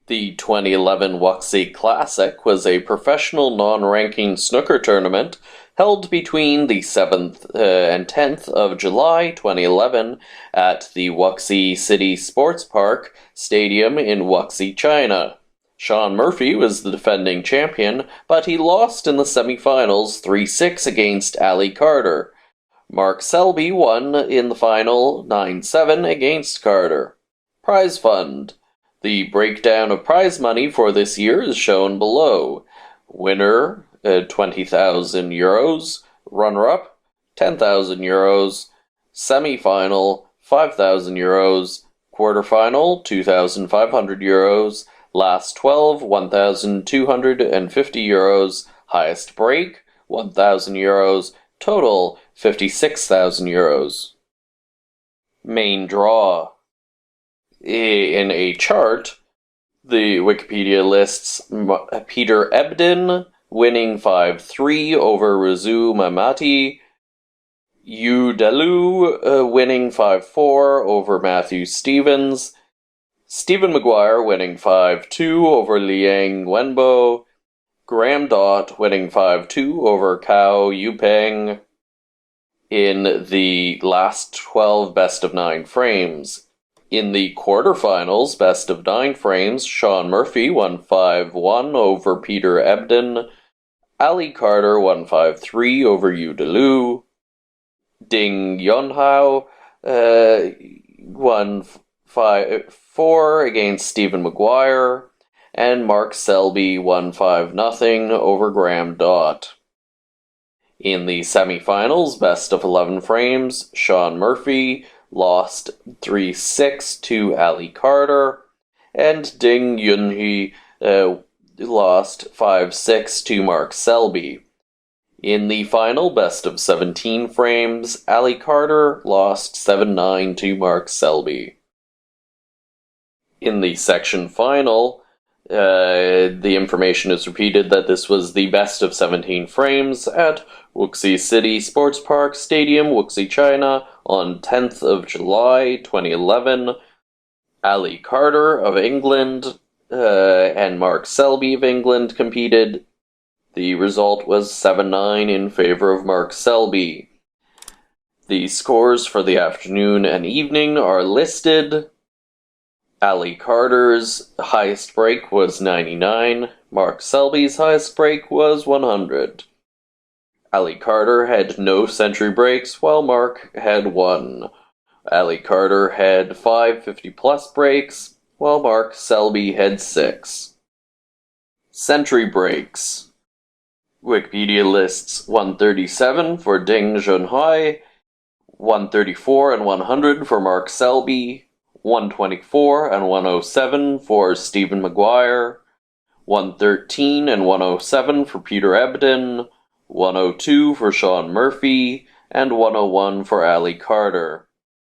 The 2011 Wuxi Classic was a professional non-ranking snooker tournament held between the 7th and 10th of July 2011 at the Wuxi City Sports Park Stadium in Wuxi, China. Shaun Murphy was the defending champion, but he lost in the semifinals 3-6 against Ali Carter. Mark Selby won in the final 9-7 against Carter. Prize fund. The breakdown of prize money for this year is shown below. Winner, €20,000. Runner-up, €10,000. Semi-final, €5,000. Quarter-final, €2,500. Last 12, €1,250. Highest break, €1,000. Total, €56,000. Main draw. In a chart, the Wikipedia lists Peter Ebden winning 5-3 over Rizu Mamati, Yu Delu winning 5-4 over Matthew Stevens, Stephen Maguire winning 5-2 over Liang Wenbo, Graham Dott winning 5-2 over Cao Yupeng in the last 12 best-of-9 frames. In the quarterfinals, best-of-9 frames, Shaun Murphy won 5-1 over Peter Ebden, Ali Carter won 5-3 over Yu Delu, Ding Yunhao won 5-4 against Stephen Maguire, and Mark Selby won 5-0 over Graham Dott. In the semifinals, best-of-11 frames, Shaun Murphy lost 3-6 to Ali Carter, and Ding Yunhee lost 5-6 to Mark Selby. In the final best-of-17 frames, Ali Carter lost 7-9 to Mark Selby. In the section final, the information is repeated that this was the best of 17 frames at Wuxi City Sports Park Stadium, Wuxi, China, on 10th of July 2011. Ali Carter of England and Mark Selby of England competed. The result was 7-9 in favor of Mark Selby. The scores for the afternoon and evening are listed. Ali Carter's highest break was 99. Mark Selby's highest break was 100. Ali Carter had no century breaks, while Mark had 1. Ali Carter had 5 50-plus breaks, while Mark Selby had 6. Century breaks. Wikipedia lists 137 for Ding Junhui, 134 and 100 for Mark Selby, 124 and 107 for Stephen Maguire, 113 and 107 for Peter Ebden, 102 for Shaun Murphy, and 101 for Ali Carter.